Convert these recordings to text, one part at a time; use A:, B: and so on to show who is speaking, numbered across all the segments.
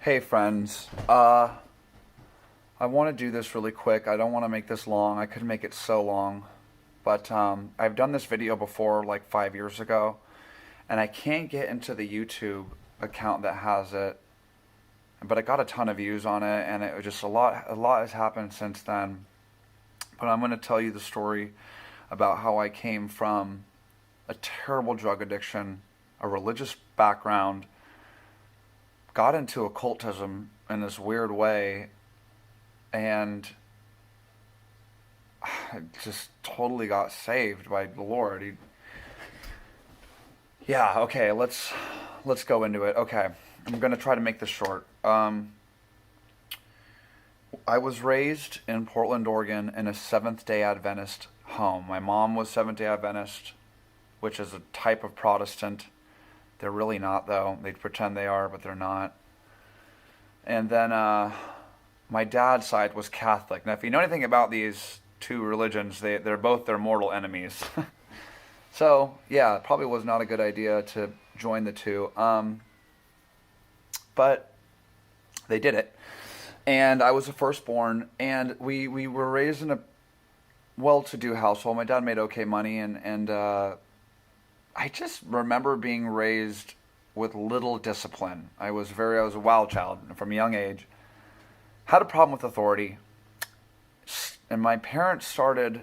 A: Hey friends, I want to do this really quick. I don't want to make this long. I could make it so long, but I've done this video before like 5 years ago, and I can't get into the YouTube account that has it, but I got a ton of views on it, and it was just a lot has happened since then. But I'm going to tell you the story about how I came from a terrible drug addiction, a religious background, got into occultism in this weird way, and I just totally got saved by the Lord. Yeah, okay, let's go into it. Okay, I'm gonna try to make this short. I was raised in Portland, Oregon, in a Seventh-day Adventist home. My mom was Seventh-day Adventist, which is a type of Protestant. They're really not, though. They pretend they are, but they're not. And then my dad's side was Catholic. Now, if you know anything about these two religions, they're both their mortal enemies. So, yeah, it probably was not a good idea to join the two. But they did it. And I was the firstborn, and we were raised in a well-to-do household. My dad made okay money, and I just remember being raised with little discipline. I was a wild child from a young age. Had a problem with authority, and my parents started.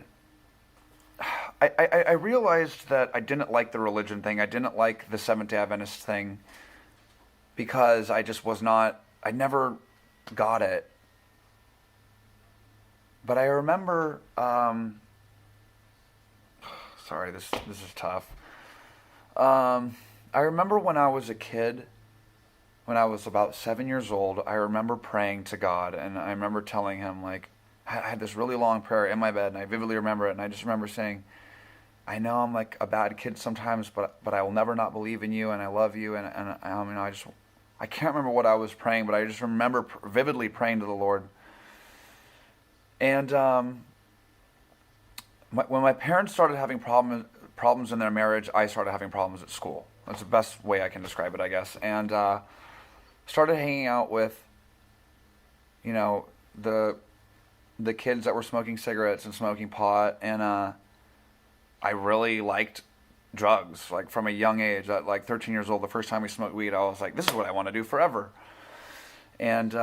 A: I realized that I didn't like the religion thing. I didn't like the Seventh-day Adventist thing because I just was not. I never got it. But I remember. Sorry, this is tough. I remember when I was a kid, when I was about 7 years old, I remember praying to God, and I remember telling him, like, I had this really long prayer in my bed, and I vividly remember it, and I just remember saying, I know I'm like a bad kid sometimes, but I will never not believe in you, and I love you, and I can't remember what I was praying, but I just remember vividly praying to the Lord. And when my parents started having problems in their marriage, I started having problems at school. That's the best way I can describe it, I guess. And started hanging out with, the kids that were smoking cigarettes and smoking pot, and I really liked drugs, like from a young age. At like 13 years old, the first time we smoked weed, I was like, this is what I want to do forever. And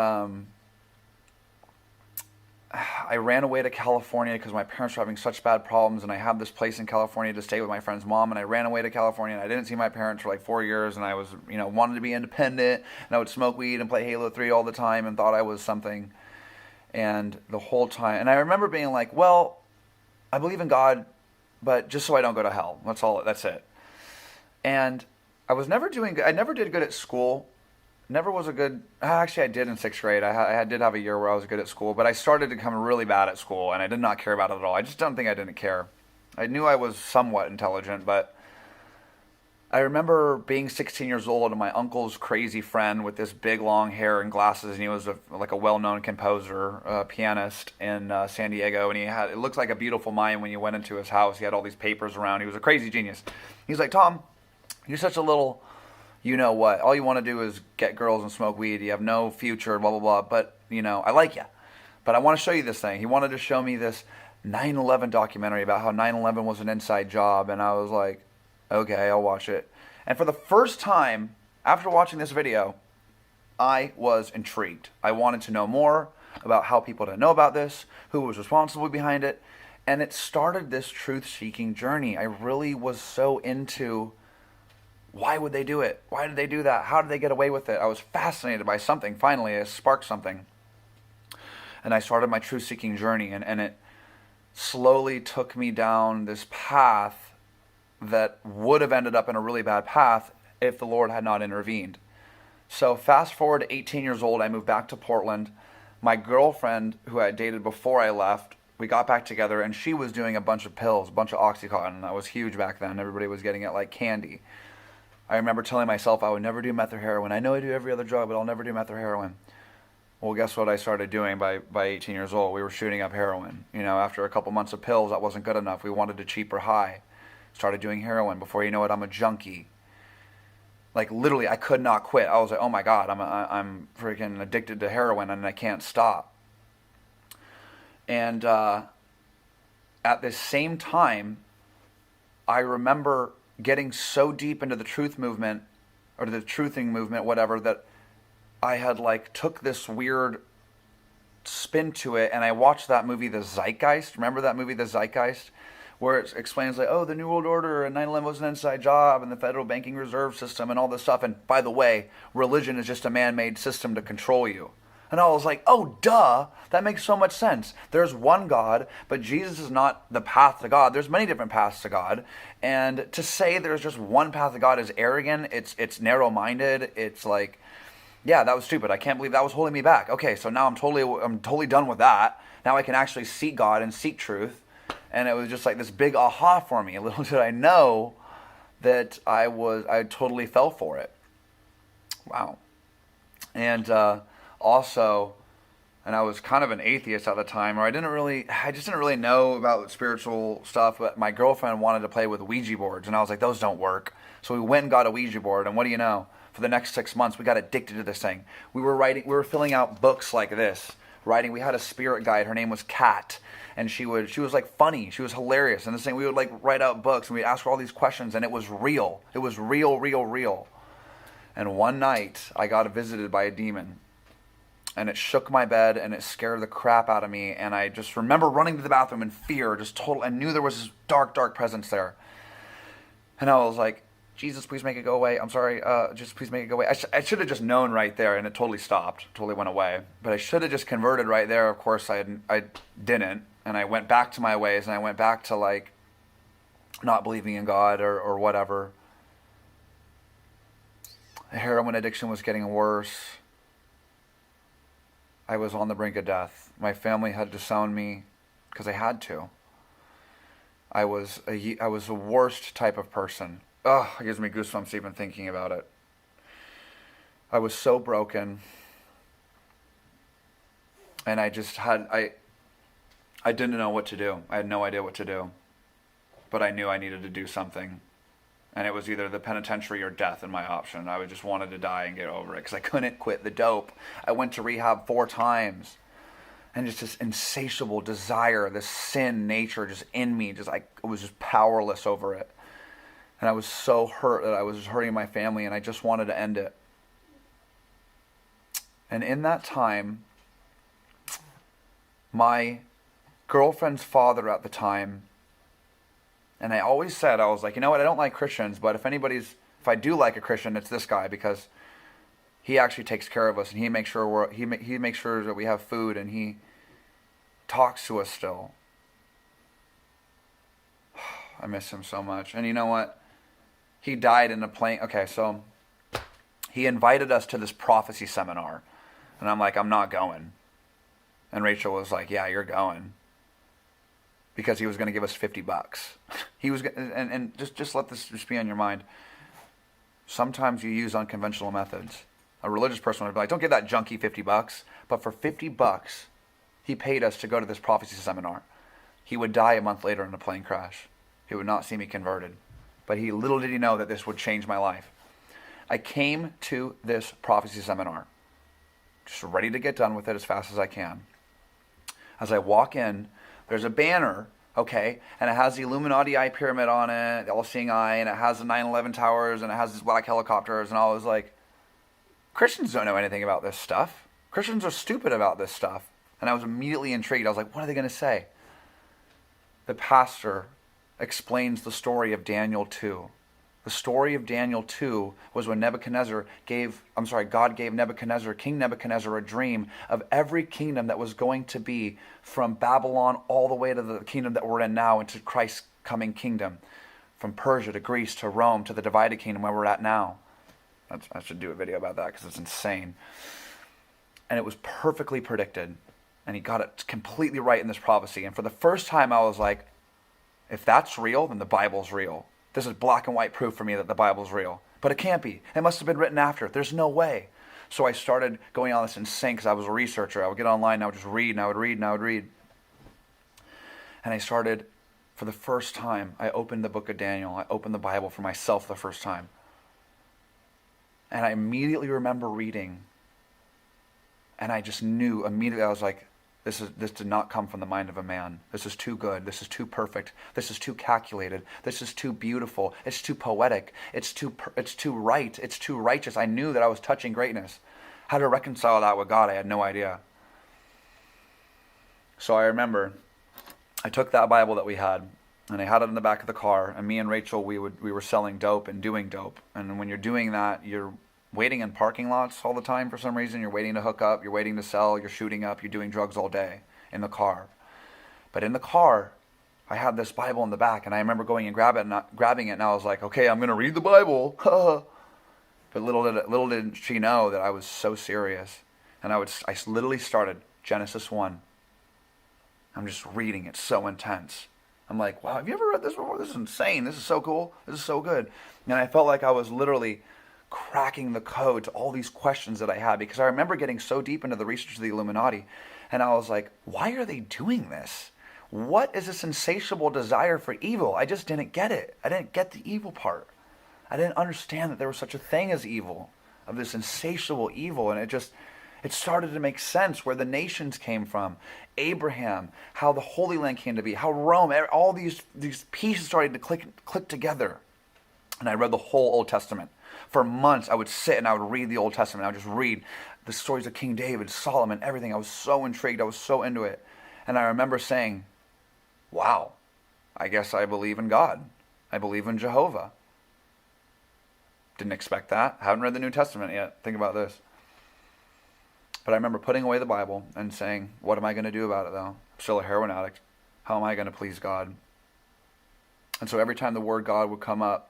A: I ran away to California because my parents were having such bad problems, and I had this place in California to stay with my friend's mom, and I ran away to California, and I didn't see my parents for like 4 years, and I was, wanted to be independent, and I would smoke weed and play Halo 3 all the time and thought I was something. And the whole time, and I remember being like, well, I believe in God, but just so I don't go to hell. That's it. And I was never doing good. I never did good at school. Never was a good. Actually, I did in sixth grade. I did have a year where I was good at school, but I started to become really bad at school, and I did not care about it at all. I just don't think I didn't care. I knew I was somewhat intelligent, but I remember being 16 years old, and my uncle's crazy friend with this big long hair and glasses, and he was like a well-known composer, pianist in San Diego, and it looked like a beautiful mind when you went into his house. He had all these papers around. He was a crazy genius. He's like, Tom, you're such a little. You know what? All you want to do is get girls and smoke weed. You have no future, blah, blah, blah. But, I like you. But I want to show you this thing. He wanted to show me this 9/11 documentary about how 9/11 was an inside job. And I was like, okay, I'll watch it. And for the first time, after watching this video, I was intrigued. I wanted to know more about how people didn't know about this, who was responsible behind it. And it started this truth-seeking journey. I really was so into... Why would they do it? Why did they do that? How did they get away with it? I was fascinated by something. Finally, it sparked something. And I started my truth-seeking journey, and it slowly took me down this path that would have ended up in a really bad path if the Lord had not intervened. So fast forward to 18 years old, I moved back to Portland. My girlfriend, who I had dated before I left, we got back together, and she was doing a bunch of pills, a bunch of Oxycontin. That was huge back then. Everybody was getting it like candy. I remember telling myself I would never do meth or heroin. I know I do every other drug, but I'll never do meth or heroin. Well, guess what I started doing by 18 years old? We were shooting up heroin. After a couple months of pills, that wasn't good enough. We wanted a cheaper high. Started doing heroin. Before you know it, I'm a junkie. Like literally, I could not quit. I was like, oh my God, I'm freaking addicted to heroin and I can't stop. And at the same time, I remember getting so deep into the truth movement or the truthing movement, whatever, that I had like took this weird spin to it, and I watched that movie, The Zeitgeist. Remember that movie, The Zeitgeist? Where it explains like, oh, the New World Order and 9/11 was an inside job and the federal banking reserve system and all this stuff. And by the way, religion is just a man-made system to control you. And I was like, oh, duh, that makes so much sense. There's one God, but Jesus is not the path to God. There's many different paths to God. And to say there's just one path to God is arrogant. It's narrow-minded. It's like, yeah, that was stupid. I can't believe that was holding me back. Okay, so now I'm totally done with that. Now I can actually seek God and seek truth. And it was just like this big aha for me. Little did I know that I totally fell for it. Wow. And also, and I was kind of an atheist at the time, or I just didn't really know about spiritual stuff, but my girlfriend wanted to play with Ouija boards, and I was like, those don't work. So we went and got a Ouija board, and what do you know? For the next 6 months, we got addicted to this thing. We were filling out books like this, we had a spirit guide, her name was Kat, and she was like funny, she was hilarious, and this thing, we would like write out books, and we'd ask her all these questions, and it was real. It was real. And one night, I got visited by a demon. And it shook my bed, and it scared the crap out of me. And I just remember running to the bathroom in fear, just total. I knew there was this dark presence there. And I was like, Jesus, please make it go away. I'm sorry, just please make it go away. I should have just known right there, and it totally stopped, totally went away. But I should have just converted right there. Of course, I didn't. And I went back to my ways, and I went back to like not believing in God or whatever. The heroin addiction was getting worse. I was on the brink of death. My family had disowned me because I had to. I was the worst type of person. Ugh, it gives me goosebumps even thinking about it. I was so broken. And I didn't know what to do. I had no idea what to do. But I knew I needed to do something. And it was either the penitentiary or death in my option. I just wanted to die and get over it because I couldn't quit the dope. I went to rehab 4 times. And just this insatiable desire, this sin nature just in me, I was just powerless over it. And I was so hurt that I was just hurting my family, and I just wanted to end it. And in that time, my girlfriend's father at the time, and I always said, I was like, you know what, I don't like Christians, but if I do like a Christian, it's this guy, because he actually takes care of us, and he makes sure he makes sure that we have food, and he talks to us still. I miss him so much. And you know what? He died in a plane. Okay, so he invited us to this prophecy seminar, and I'm like, I'm not going. And Rachel was like, yeah, you're going. Because he was going to give us $50. He was, and just let this just be on your mind. Sometimes you use unconventional methods. A religious person would be like, don't give that junkie $50. But for $50, he paid us to go to this prophecy seminar. He would die a month later in a plane crash. He would not see me converted. But little did he know that this would change my life. I came to this prophecy seminar, just ready to get done with it as fast as I can. As I walk in, there's a banner, okay, and it has the Illuminati eye pyramid on it, the all-seeing eye, and it has the 9/11 towers, and it has these black helicopters, and I was like, Christians don't know anything about this stuff. Christians are stupid about this stuff. And I was immediately intrigued. I was like, what are they going to say? The pastor explains the story of Daniel 2. The story of Daniel 2 was when God gave Nebuchadnezzar, King Nebuchadnezzar, a dream of every kingdom that was going to be from Babylon all the way to the kingdom that we're in now, into Christ's coming kingdom. From Persia to Greece to Rome to the divided kingdom where we're at now. I should do a video about that because it's insane. And it was perfectly predicted. And he got it completely right in this prophecy. And for the first time, I was like, if that's real, then the Bible's real. This is black and white proof for me that the Bible's real. But it can't be. It must have been written after. There's no way. So I started going on this insane because I was a researcher. I would get online and I would just read and I would read and I would read. And I started, for the first time, I opened the book of Daniel. I opened the Bible for myself the first time. And I immediately remember reading, and I just knew immediately, I was like, this did not come from the mind of a man. This is too good. This is too perfect. This is too calculated. This is too beautiful. It's too poetic. It's too right. It's too righteous. I knew that I was touching greatness. How to reconcile that with God, I had no idea. So I remember I took that Bible that we had, and I had it in the back of the car, and me and Rachel, we were selling dope and doing dope. And when you're doing that, you're waiting in parking lots all the time for some reason. You're waiting to hook up, you're waiting to sell, you're shooting up, you're doing drugs all day in the car. But in the car, I had this Bible in the back, and I remember going and grabbing it, and I was like, okay, I'm going to read the Bible. But little did she know that I was so serious. And I literally started Genesis 1. I'm just reading it, so intense. I'm like, wow, have you ever read this before? This is insane. This is so cool. This is so good. And I felt like I was literally cracking the code to all these questions that I had, because I remember getting so deep into the research of the Illuminati, and I was like, why are they doing this? What is this insatiable desire for evil? I just didn't get it. I didn't get the evil part. I didn't understand that there was such a thing as evil, of this insatiable evil, and it started to make sense where the nations came from, Abraham, how the Holy Land came to be, how Rome, all these pieces started to click together. And I read the whole Old Testament. For months, I would sit and I would read the Old Testament. I would just read the stories of King David, Solomon, everything. I was so intrigued. I was so into it. And I remember saying, wow, I guess I believe in God. I believe in Jehovah. Didn't expect that. Haven't read the New Testament yet. Think about this. But I remember putting away the Bible and saying, what am I going to do about it, though? I'm still a heroin addict. How am I going to please God? And so every time the word God would come up,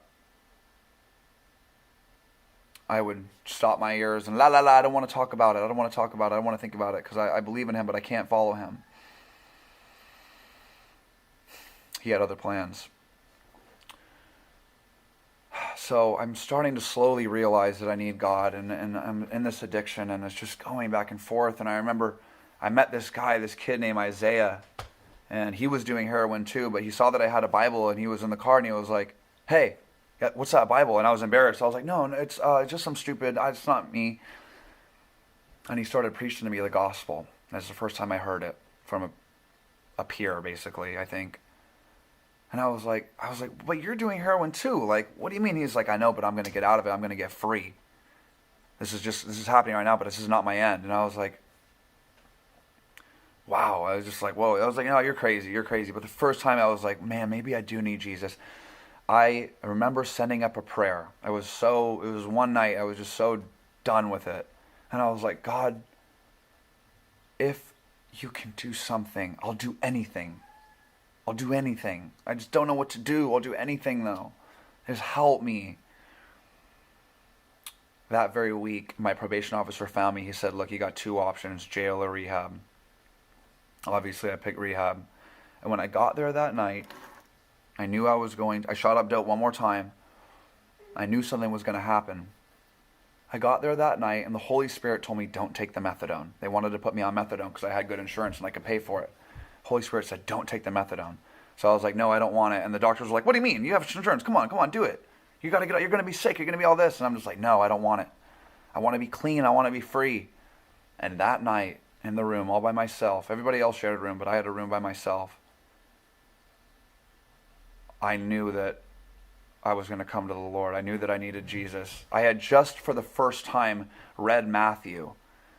A: I would stop my ears and I don't want to talk about it. I don't want to talk about it. I don't want to think about it, because I believe in him, but I can't follow him. He had other plans. So I'm starting to slowly realize that I need God, and I'm in this addiction, and it's just going back and forth. And I remember I met this kid named Isaiah, and he was doing heroin too, but he saw that I had a Bible, and he was in the car, and he was like, hey, what's that Bible? And I was embarrassed. I was like, no, it's just some stupid, it's not me. And he started preaching to me the gospel. That's the first time I heard it from a peer, basically, I think. And I was like, but you're doing heroin too. Like, what do you mean? He's like, I know, but I'm going to get out of it. I'm going to get free. This is happening right now, but this is not my end. And I was like, wow. I was just like, whoa. I was like, no, you're crazy. You're crazy. But the first time I was like, man, maybe I do need Jesus. I remember sending up a prayer. It was one night, I was just so done with it. And I was like, God, if you can do something, I'll do anything. I'll do anything. I just don't know what to do. I'll do anything, though. Just help me. That very week, my probation officer found me. He said, look, you got two options, jail or rehab. Obviously, I picked rehab. And when I got there that night, I knew I shot up dope one more time. I knew something was going to happen. I got there that night, and the Holy Spirit told me, don't take the methadone. They wanted to put me on methadone because I had good insurance and I could pay for it. Holy Spirit said, don't take the methadone. So I was like, no, I don't want it. And the doctors were like, what do you mean? You have insurance. Come on, do it. You got to get out. You're going to be sick. You're going to be all this. And I'm just like, no, I don't want it. I want to be clean. I want to be free. And that night in the room all by myself, everybody else shared a room, but I had a room by myself. I knew that I was going to come to the Lord. I knew that I needed Jesus. I had just for the first time read Matthew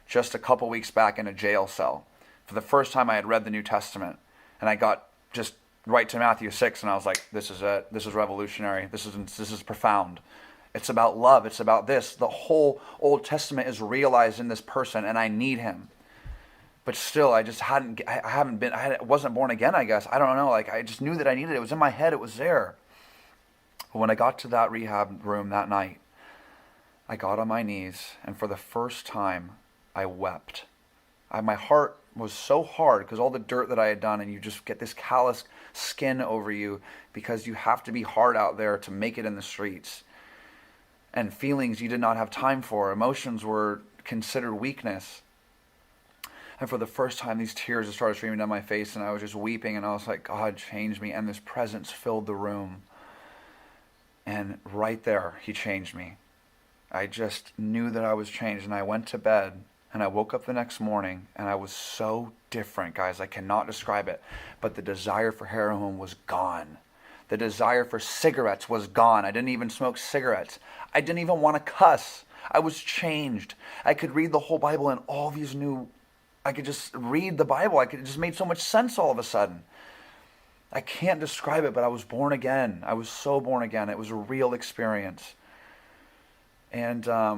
A: just a couple weeks back in a jail cell. For the first time I had read the New Testament, and I got just right to Matthew 6, and I was like, this is it. This is revolutionary. This is profound. It's about love. It's about this. The whole Old Testament is realized in this person, and I need him. But still, I wasn't born again, I guess. I don't know. Like, I just knew that I needed it. It was in my head. It was there. But when I got to that rehab room that night, I got on my knees, and for the first time, I wept. My heart was so hard because all the dirt that I had done, and you just get this callous skin over you because you have to be hard out there to make it in the streets. And feelings you did not have time for. Emotions were considered weakness. And for the first time, these tears just started streaming down my face, and I was just weeping, and I was like, God, change me. And this presence filled the room. And right there, he changed me. I just knew that I was changed, and I went to bed, and I woke up the next morning, and I was so different, guys. I cannot describe it, but the desire for heroin was gone. The desire for cigarettes was gone. I didn't even smoke cigarettes. I didn't even want to cuss. I was changed. I could read the whole Bible and all these new, I could just read the Bible. It just made so much sense all of a sudden. I can't describe it, but I was born again. I was so born again. It was a real experience. And I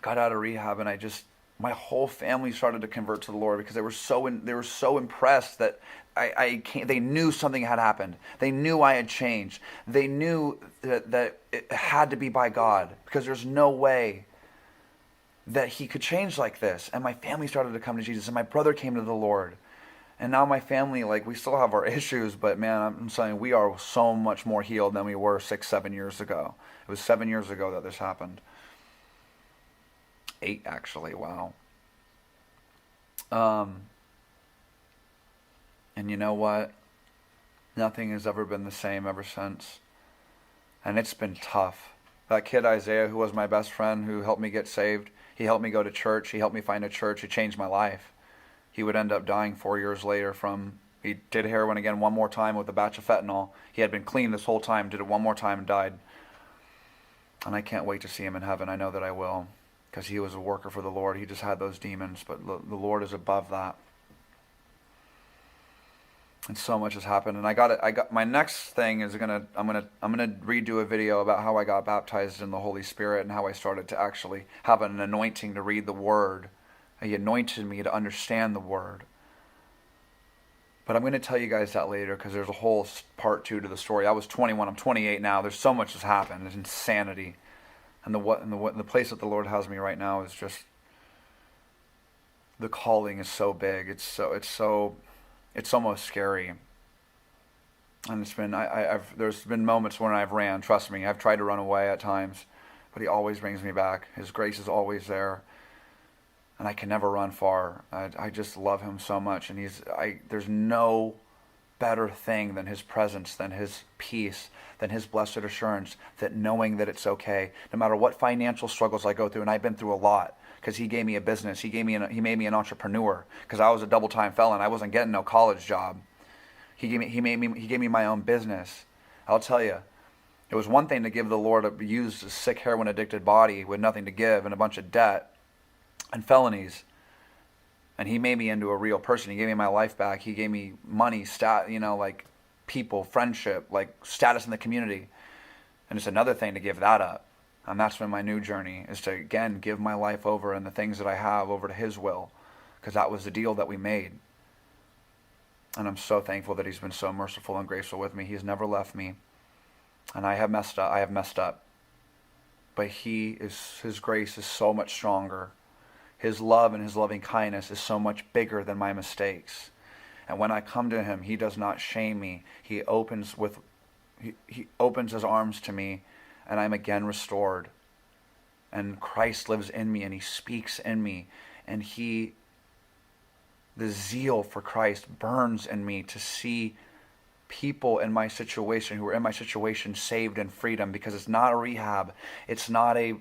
A: got out of rehab, and my whole family started to convert to the Lord because they were so impressed that they knew something had happened. They knew I had changed. They knew that it had to be by God, because there's no way that he could change like this. And my family started to come to Jesus, and my brother came to the Lord. And now my family, we still have our issues, but man, I'm saying we are so much more healed than we were 6-7 years ago. It was 7 years ago that this happened. 8, actually, wow. And you know what? Nothing has ever been the same ever since. And it's been tough. That kid Isaiah, who was my best friend, who helped me get saved, he helped me go to church, he helped me find a church, it changed my life. He would end up dying 4 years later he did heroin again one more time with a batch of fentanyl. He had been clean this whole time, did it one more time and died. And I can't wait to see him in heaven. I know that I will, because he was a worker for the Lord. He just had those demons, but the Lord is above that. And so much has happened. And I got my next thing is I'm gonna redo a video about how I got baptized in the Holy Spirit and how I started to actually have an anointing to read the Word. He anointed me to understand the Word. But I'm going to tell you guys that later, because there's a whole part 2 to the story. I was 21. I'm 28 now. There's so much has happened. It's insanity. And the place that the Lord has me right now is just, the calling is so big. It's almost scary. And it's been there's been moments when I've ran. Trust me, I've tried to run away at times, but He always brings me back. His grace is always there. And I can never run far. I just love Him so much. And there's no better thing than His presence, than His peace, than His blessed assurance, that knowing that it's okay. No matter what financial struggles I go through, and I've been through a lot, because He gave me a business. He made me an entrepreneur, because I was a double-time felon. I wasn't getting no college job. He gave me my own business. I'll tell you, it was one thing to give the Lord a used, sick, heroin-addicted body with nothing to give and a bunch of debt and felonies, and He made me into a real person. He gave me my life back. He gave me money, people, friendship, status in the community. And it's another thing to give that up. And that's been my new journey, is to again give my life over and the things that I have over to His will, because that was the deal that we made. And I'm so thankful that He's been so merciful and graceful with me. He's never left me. And I have messed up. But His grace is so much stronger. His love and His loving kindness is so much bigger than my mistakes. And when I come to Him, He does not shame me. He opens His arms to me, and I'm again restored. And Christ lives in me, and He speaks in me. And the zeal for Christ burns in me to see people in my situation, who are in my situation, saved and freedom, because it's not a rehab. It's not a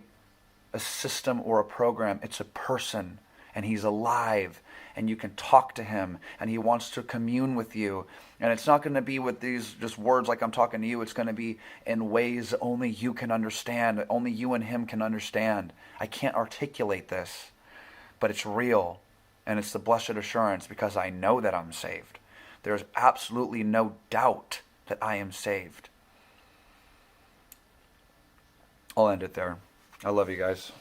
A: system or a program. It's a person, and He's alive, and you can talk to Him, and He wants to commune with you. And it's not going to be with these just words like I'm talking to you. It's going to be in ways only you can understand, only you and Him can understand. I can't articulate this, but it's real, and it's the blessed assurance, because I know that I'm saved. There's absolutely no doubt that I am saved. I'll end it there. I love you guys.